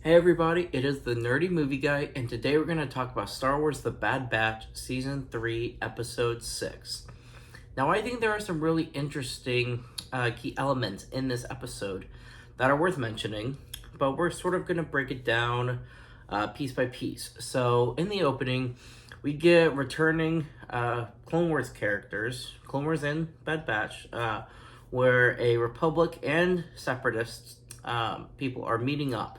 Hey everybody, it is the Nerdy Movie Guy, and today we're going to talk about Star Wars The Bad Batch Season 3, Episode 6. Now, I think there are some really interesting key elements in this episode that are worth mentioning, but we're sort of going to break it down piece by piece. So, in the opening, we get returning Clone Wars characters, Clone Wars and Bad Batch, where a Republic and Separatist people are meeting up.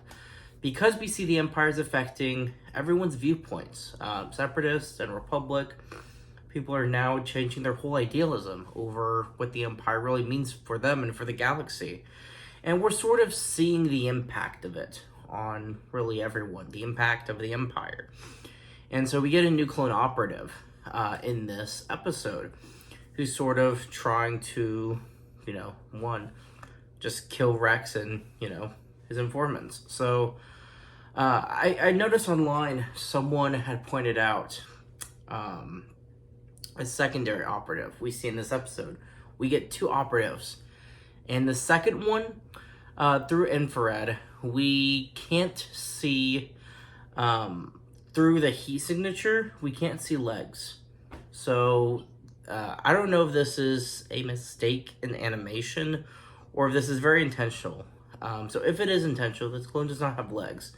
Because we see the Empire is affecting everyone's viewpoints, Separatists and Republic, people are now changing their whole idealism over what the Empire really means for them and for the galaxy. And we're sort of seeing the impact of it on really everyone, the impact of the Empire. And so we get a new clone operative in this episode who's sort of trying to, just kill Rex and, his informants. So I noticed online someone had pointed out a secondary operative we see in this episode. We get two operatives. And the second one, through infrared, we can't see, through the heat signature, we can't see legs. So I don't know if this is a mistake in animation or if this is very intentional. So if it is intentional, this clone does not have legs.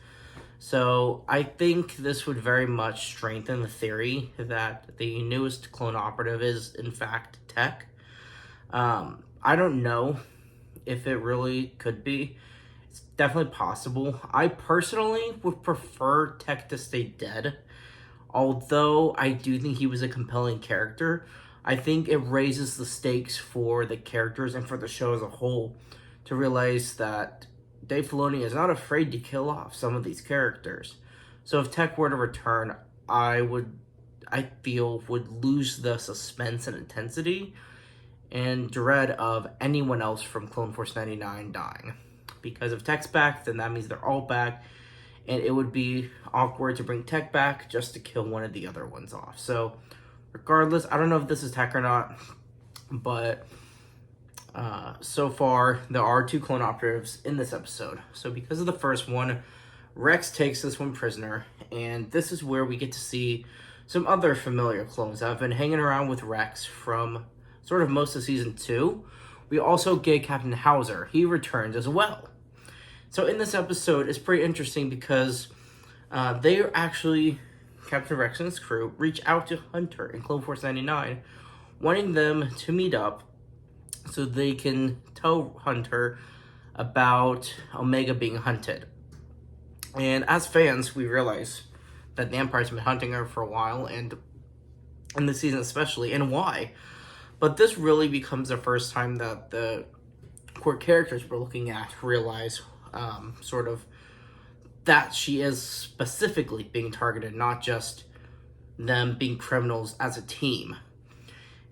So I think this would very much strengthen the theory that the newest clone operative is in fact Tech. I don't know if it really could be. It's definitely possible. I personally would prefer Tech to stay dead. Although I do think he was a compelling character, I think it raises the stakes for the characters and for the show as a whole to realize that Dave Filoni is not afraid to kill off some of these characters. So if Tech were to return, I feel would lose the suspense and intensity and dread of anyone else from Clone Force 99 dying. Because if Tech's back, then that means they're all back, and it would be awkward to bring Tech back just to kill one of the other ones off. So regardless, I don't know if this is Tech or not, but so far, there are two clone operatives in this episode. So because of the first one, Rex takes this one prisoner, and this is where we get to see some other familiar clones that have been hanging around with Rex from sort of most of Season 2. We also get Captain Hauser. He returns as well. So in this episode, it's pretty interesting because they are actually, Captain Rex and his crew, reach out to Hunter in Clone Force 99, wanting them to meet up so they can tell Hunter about Omega being hunted. And as fans, we realize that the Empire's been hunting her for a while, and in this season especially, and why. But this really becomes the first time that the core characters we're looking at realize sort of that she is specifically being targeted, not just them being criminals as a team.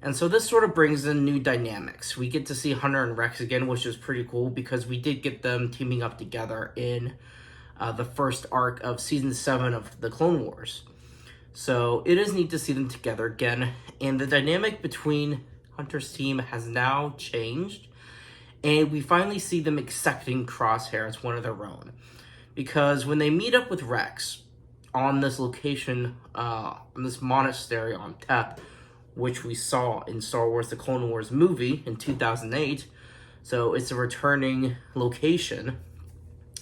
And so this sort of brings in new dynamics. We get to see Hunter and Rex again, which is pretty cool because we did get them teaming up together in the first arc of Season 7 of the Clone Wars. So it is neat to see them together again. And the dynamic between Hunter's team has now changed. And we finally see them accepting Crosshair as one of their own. Because when they meet up with Rex on this location, on this monastery on Tep, which we saw in Star Wars The Clone Wars movie in 2008. So it's a returning location.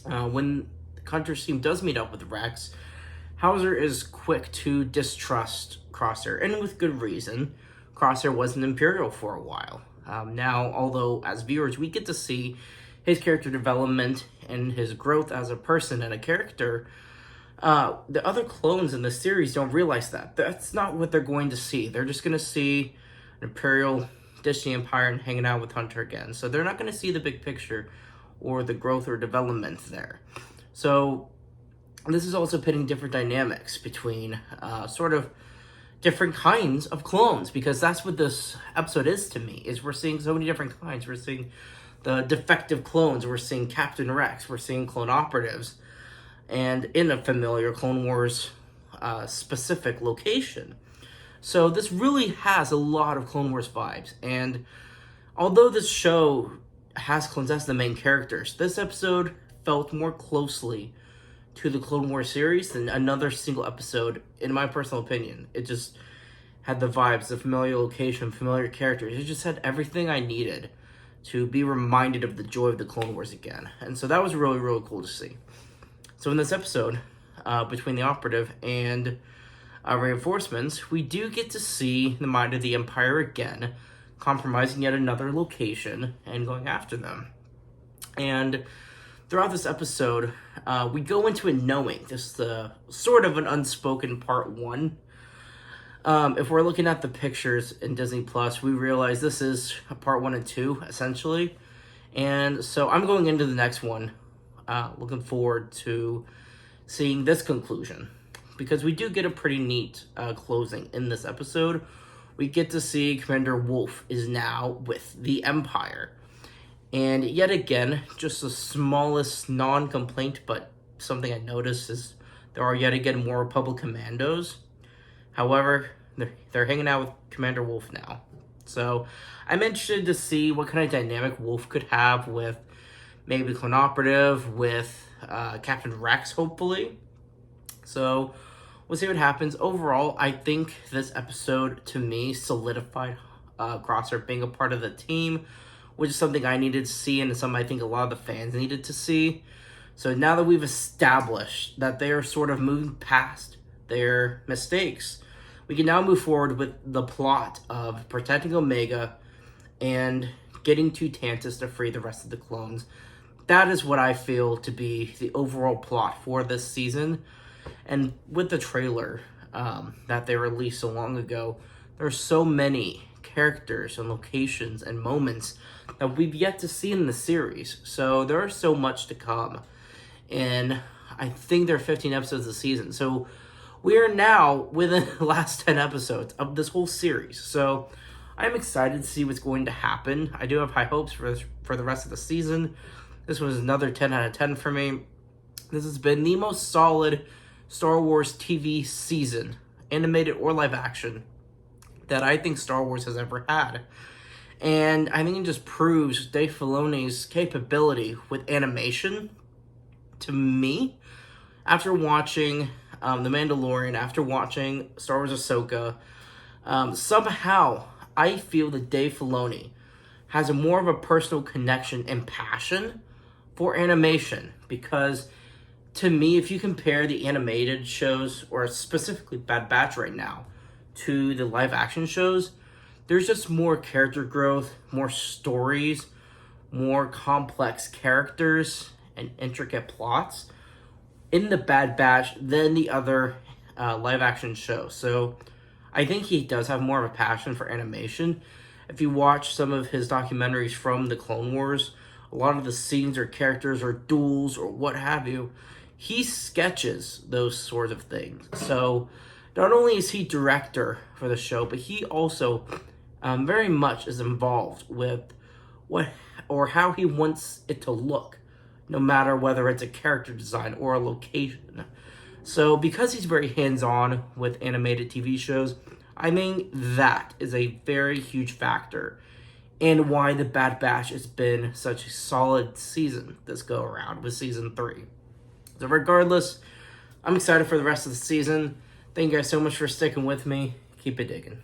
When Hunter's team does meet up with Rex, Hauser is quick to distrust Crosshair, and with good reason. Crosshair was an Imperial for a while. Now, although as viewers we get to see his character development and his growth as a person and a character, the other clones in the series don't realize that. That's not what they're going to see. They're just going to see an Imperial ditch the Empire and hanging out with Hunter again. So they're not going to see the big picture or the growth or development there. So this is also pitting different dynamics between sort of different kinds of clones, because that's what this episode is to me, is we're seeing so many different kinds. We're seeing the defective clones. We're seeing Captain Rex. We're seeing clone operatives. And in a familiar Clone Wars specific location. So this really has a lot of Clone Wars vibes. And although this show has clones as the main characters, this episode felt more closely to the Clone Wars series than another single episode, in my personal opinion. It just had the vibes, the familiar location, familiar characters. It just had everything I needed to be reminded of the joy of the Clone Wars again. And so that was really, really cool to see. So in this episode, between the Operative and reinforcements, we do get to see the mind of the Empire again, compromising yet another location and going after them. And throughout this episode, we go into it knowing this is sort of an unspoken part one. If we're looking at the pictures in Disney Plus, we realize this is a part 1 and 2, essentially. And so I'm going into the next one, looking forward to seeing this conclusion. Because we do get a pretty neat closing in this episode. We get to see Commander Wolffe is now with the Empire. And yet again, just the smallest non-complaint, but something I noticed is there are yet again more Republic commandos. However, they're hanging out with Commander Wolffe now. So I'm interested to see what kind of dynamic Wolffe could have with maybe Clone Operative, with Captain Rex, hopefully. So we'll see what happens. Overall, I think this episode, to me, solidified Crosshair being a part of the team, which is something I needed to see and something I think a lot of the fans needed to see. So now that we've established that they are sort of moving past their mistakes, we can now move forward with the plot of protecting Omega and getting to Tantiss to free the rest of the clones. That is what I feel to be the overall plot for this season. And with the trailer that they released so long ago, there are so many characters and locations and moments that we've yet to see in the series. So there is so much to come. And I think there are 15 episodes of the season. So we are now within the last 10 episodes of this whole series. So I'm excited to see what's going to happen. I do have high hopes for the rest of the season. This was another 10 out of 10 for me. This has been the most solid Star Wars TV season, animated or live action, that I think Star Wars has ever had. And I think it just proves Dave Filoni's capability with animation. To me, after watching The Mandalorian, after watching Star Wars Ahsoka, somehow I feel that Dave Filoni has more of a personal connection and passion for animation. Because to me, if you compare the animated shows, or specifically Bad Batch right now, to the live action shows, there's just more character growth, more stories, more complex characters, and intricate plots in the Bad Batch than the other live action shows. So I think he does have more of a passion for animation. If you watch some of his documentaries from the Clone Wars, a lot of the scenes or characters or duels or what have you, he sketches those sorts of things. So not only is he director for the show, but he also very much is involved with what or how he wants it to look, no matter whether it's a character design or a location. So because he's very hands-on with animated TV shows, I think that is a very huge factor in why the Bad Batch has been such a solid season this go around with season 3. So regardless, I'm excited for the rest of the season. Thank you guys so much for sticking with me. Keep it digging.